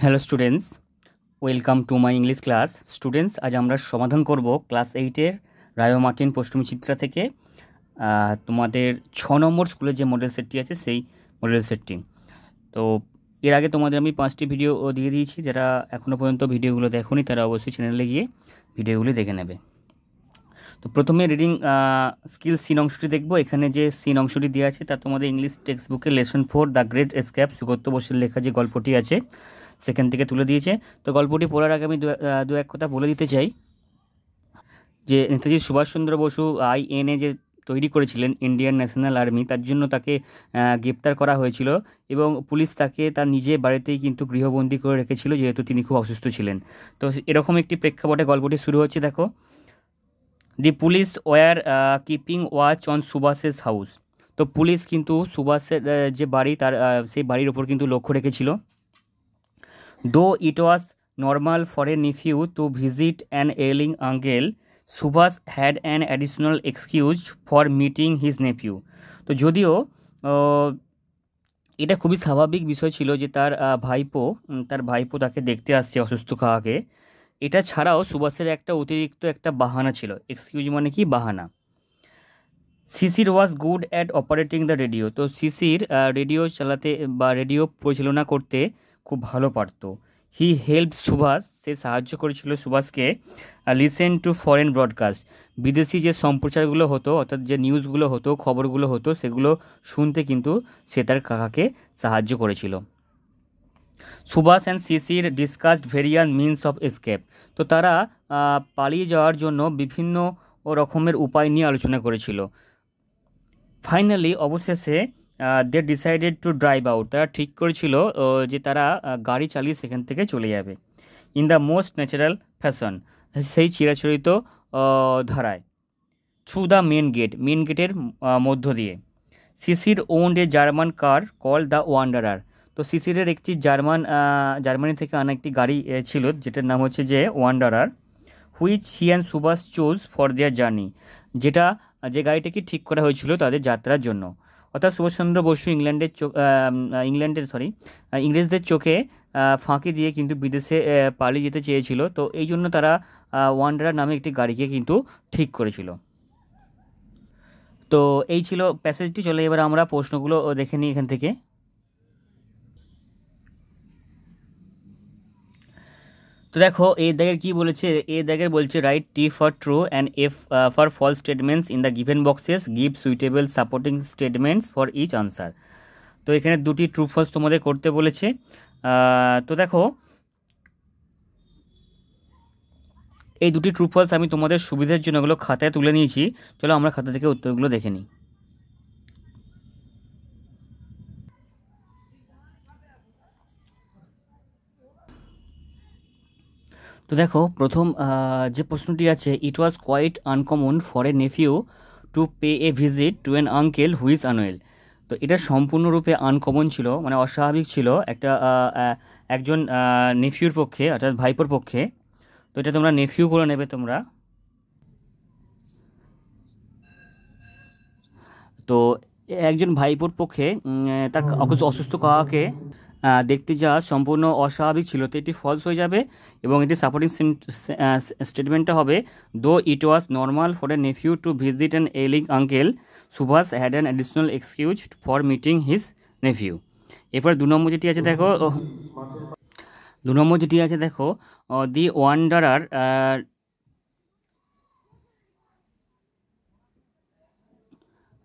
Hello students, welcome to my English class. Students, আজ আমরা সমাধান করব ক্লাস 8-এর রায় ও মার্টিন পশ্চিমী চিত্রা থেকে তোমাদের 6 নম্বর স্কুলের যে মডেল সেটটি আছে সেই মডেল সেটটি। তো এর আগে তোমাদের আমি 5টি ভিডিও দিয়ে দিয়েছি। যারা এখনও পর্যন্ত ভিডিওগুলো দেখোনি তারা অবশ্যই চ্যানেলে গিয়ে ভিডিওগুলি দেখে নেবে। তো প্রথমে রিডিং স্কিল সিন অংশটি দেখব। এখানে যে সিন অংশটি দেওয়া আছে তা তোমাদের ইংলিশ টেক্সট বুকে lesson 4 the great escape Sugata বসুর লেখা যে গল্পটি আছে সেখান থেকে তুলে দিয়েছে। তো গল্পটি পড়ার আগে আমি দু এক কথা বলে দিতে চাই যে নেতাজি সুভাষচন্দ্র বসু INA যে তৈরি করেছিলেন ইন্ডিয়ান ন্যাশনাল আর্মি, তার জন্য তাকে গ্রেপ্তার করা হয়েছিল এবং পুলিশ তাকে তার নিজের বাড়িতেই কিন্তু গৃহবন্দী করে রেখেছিল, যেহেতু তিনি খুব অসুস্থ ছিলেন। তো এরকম একটি প্রেক্ষাপটে গল্পটি শুরু হচ্ছে। দেখো, দি police were keeping watch on Subhas's house. তো পুলিশ কিন্তু সুভাষের যে বাড়ি তার সেই বাড়ির ওপর কিন্তু লক্ষ্য রেখেছিল। Though it was normal for a nephew to visit an ailing uncle, Subhash had an additional excuse for meeting his nephew. তো যদিও এটা খুবই স্বাভাবিক বিষয় ছিল যে তার ভাইপো তাকে দেখতে আসছে অসুস্থ খাওয়াকে। এটা ছাড়াও সুভাষের একটা অতিরিক্ত একটা বাহানা ছিল। এক্সকিউজ মানে কি? বাহানা। Shishir was good at operating the radio. তো শিশির রেডিও চালাতে বা রেডিও পরিচালনা করতে খুব ভালো পারত। হি হেল্প সুভাষ, সে সাহায্য করেছিল সুভাষকে লিসেন টু ফরেন ব্রডকাস্ট। বিদেশি যে সম্প্রচারগুলো হতো, অর্থাৎ যে নিউজগুলো হতো, খবরগুলো হতো, সেগুলো শুনতে কিন্তু সে তার কাকাকে সাহায্য করেছিল। Subhas and Sisir discussed various means of escape. তো তারা পালিয়ে যাওয়ার জন্য বিভিন্ন রকমের উপায় নিয়ে আলোচনা করেছিল। ফাইনালি, অবশেষে they decided to drive out. তারা ঠিক করেছিল যে তারা গাড়ি চালিয়ে সেখান থেকে চলে যাবে। In the most natural fashion, সেই চিরাচরিত ধারায়। থ্রু দ্য মেন গেটের মধ্য দিয়ে। Shishir owned a German car call the Wanderer. তো শিশিরের একটি জার্মানি থেকে আনা একটি গাড়ি ছিল, যেটার নাম হচ্ছে যে Wanderer, which he and Subhas chose for their journey. যে গাড়িটাকে ঠিক করা হয়েছিল তাদের যাত্রার জন্য। অর্থাৎ সুভাষচন্দ্র বসু ইংরেজদের চোখে ফাঁকি দিয়ে কিন্তু বিদেশে পালিয়ে যেতে চেয়েছিল। তো এই জন্য তারা ওয়ান্ডারার নামে একটি গাড়িকে কিন্তু ঠিক করেছিল। তো এই ছিল প্যাসেজটি। চলে এবার আমরা প্রশ্নগুলো দেখে নিই এখান থেকে। তো দেখো, এ দাগের কি বলেছে? এ দাগের বলছে write T for true and F for false statements in the given boxes, give suitable supporting statements for each answer. তো এখানে দুটি ট্রু ফলস তোমাদের করতে বলেছে। তো দেখো, এই দুটি ট্রু ফলস আমি তোমাদের সুবিধার জন্য এগুলো খাতায় তুলে নিয়েছি। চলো আমরা খাতা থেকে উত্তরগুলো দেখে নিই। তো দেখো, প্রথম যে প্রশ্নটি আছে, it was quite uncommon for a nephew to pay a visit to an uncle who is unwell. তো এটা সম্পূর্ণরূপে আনকমন ছিল, মানে অস্বাভাবিক ছিল একজন নেফিউর পক্ষে, অর্থাৎ ভাইপোর পক্ষে। তো এটা তোমরা নেফিউ করে নেবে তোমরা। তো একজন ভাইপোর পক্ষে তার অসুস্থ কাকাকে দেখতে যাওয়া সম্পূর্ণ অস্বাভাবিক ছিল। তো এটি ফলস হয়ে যাবে এবং এটি সাপোর্টিং স্টেটমেন্টটা হবে, though it was normal for a nephew to visit an ailing uncle, Subhash had an additional excuse for meeting his nephew. এরপর 2 নম্বর যেটি আছে দেখো, the Wanderer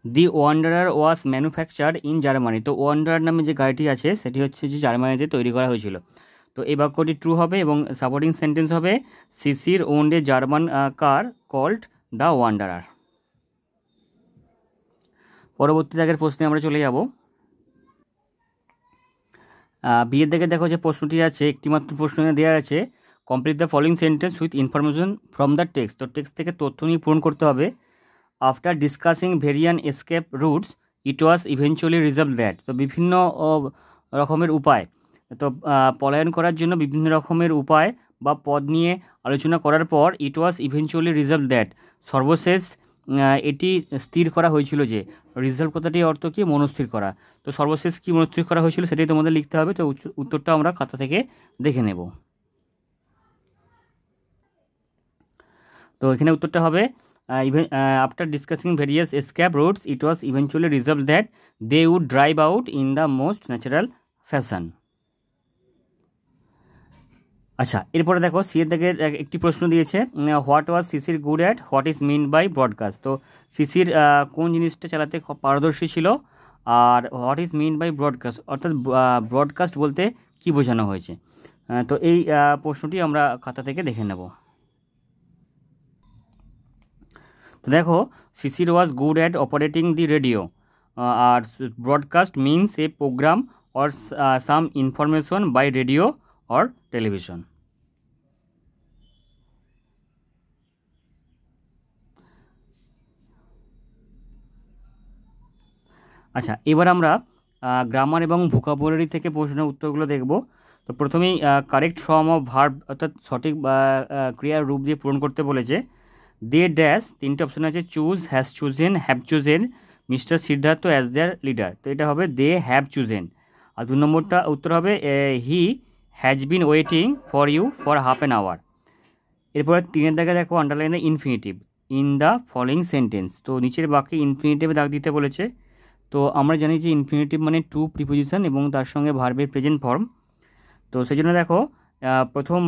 the Wanderer was manufactured in Germany. তো ওয়ান্ডারার নামে যে গাড়িটি আছে সেটি হচ্ছে যে জার্মানিতে তৈরি করা হয়েছিল। তো এই বাক্যটি ট্রু হবে এবং সাপোর্টিং সেন্টেন্স হবে, Shishir owned a German car called the Wanderer. পরবর্তী দাগের প্রশ্নে আমরা চলে যাব। বিয়ের দাগে দেখো যে প্রশ্নটি আছে, একটিমাত্র প্রশ্ন দেওয়া আছে, complete the following sentence with information from the text. তো টেক্সট থেকে তথ্য নিয়ে পূরণ করতে হবে। After discussing ভেরিয়ান escape routes, it was eventually resolved that. তো বিভিন্ন রকমের উপায়, তো পলায়ন করার জন্য বিভিন্ন রকমের উপায় বা পদ নিয়ে আলোচনা করার পর ইট ওয়াজ ইভেনচুয়ালি রিজলভ দ্যাট, সর্বশেষ এটি স্থির করা হয়েছিল যে, রিজলভ কথাটির অর্থ কি? মনস্থির করা। তো সর্বশেষ কি মনস্থির করা হয়েছিল সেটাই তোমাদের লিখতে হবে। তো উত্তরটা আমরা খাতা থেকে দেখে নেব। তো এখানে উত্তরটা হবে even after discussing various escape routes it was eventually resolved that they would drive out in the most natural fashion. আচ্ছা, এরপরে দেখো সিএর থেকে একটি প্রশ্ন দিয়েছে, what was Sisir good at, what is mean by broadcast. তো সিসির কোন জিনিসটা চালাতে পারদর্শী ছিল, আর what is mean by broadcast অর্থাৎ ব্রডকাস্ট বলতে কি বোঝানো হয়েছে। তো এই প্রশ্নটি আমরা খাতা থেকে দেখে নেব। তো দেখো, Sisir was good at operating the radio, আর broadcast means a programme or some information by radio or television. আচ্ছা, এবার আমরা গ্রামার এবং ভোকাবুলারি থেকে প্রশ্নের উত্তরগুলো দেখব। তো প্রথমেই কারেক্ট ফর্ম অফ ভার্ব অর্থাৎ সঠিক ক্রিয়ার রূপ দিয়ে পূরণ করতে বলেছে। দে ড্যাশ, তিনটে অপশন আছে, choose, has chosen, have chosen, mister Siddhartha as their leader. তো এটা হবে দে হ্যাভ চুজেন। আর 2 নম্বরটা উত্তর হবে he has been waiting for you for half an hour. এরপরে 3-এর দাগে দেখো আন্ডারলাইনে infinitive in the following sentence. তো নিচের বাক্যে ইনফিনিটিভে দাগ দিতে বলেছে। তো আমরা জানি যে ইনফিনিটিভ মানে টু প্রিপোজিশন এবং তার সঙ্গে ভার্বের প্রেজেন্ট ফর্ম। তো সেই জন্য দেখো প্রথম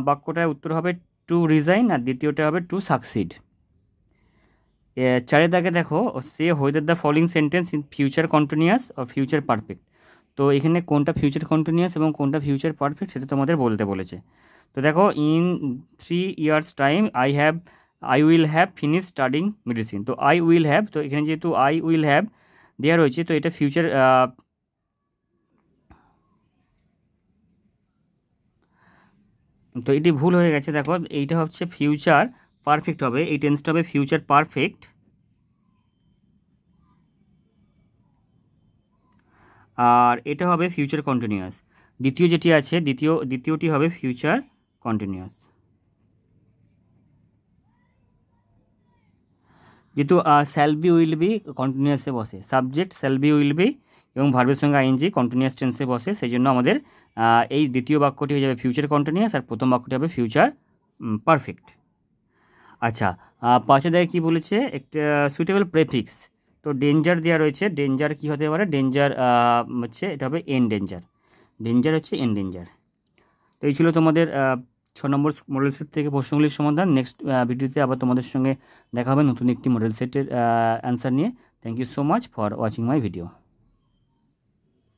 বাক্যটার উত্তর হবে টু রিজাইন, আর দ্বিতীয়টা হবে টু সাকসিড। 4-এর দাগে দেখো say whether the following sentence in future continuous or future perfect. তো এখানে কোনটা ফিউচার কন্টিনিউয়াস এবং কোনটা ফিউচার পারফেক্ট সেটা তোমাদের বলতে বলেছে। তো দেখো, in 3 years time I will have finish studying medicine. তো আই উইল হ্যাভ, তো এখানে যেহেতু আই উইল হ্যাভ দেওয়া রয়েছে তো এটা ফিউচার, তো এটি ভুল হয়ে গেছে। দেখো, এইটা হচ্ছে ফিউচার পারফেক্ট হবে, এই টেন্সটা হবে ফিউচার পারফেক্ট, আর এটা হবে ফিউচার কন্টিনিউয়াস। দ্বিতীয় যেটি আছে দ্বিতীয়টি হবে ফিউচার কন্টিনিউয়াস। যেহেতু শ্যাল বি উইল বি কন্টিনিউয়াসে বসে, subject shall be will be এবং ভার্বের সঙ্গে আইএনজি কন্টিনিউয়াস টেন্সে বসে, সেই জন্য আমাদের এই দ্বিতীয় বাক্যটি হয়ে যাবে ফিউচার কন্টিনিউয়াস আর প্রথম বাক্যটি হবে ফিউচার পারফেক্ট। আচ্ছা, 5-এ দেখে কী বলেছে, একটা সুইটেবল প্রেফিক্স। তো ডেঞ্জার দেওয়া রয়েছে, ডেঞ্জার কী হতে পারে, ডেঞ্জার হচ্ছে এটা হবে এন ডেঞ্জার, ডেঞ্জার হচ্ছে এন ডেঞ্জার। তো এই ছিল তোমাদের 6 নম্বর মডেল সেট থেকে প্রশ্নগুলির সমাধান। নেক্সট ভিডিওতে আবার তোমাদের সঙ্গে দেখা হবে নতুন একটি মডেল সেটের অ্যান্সার নিয়ে। Thank you so much for watching my video.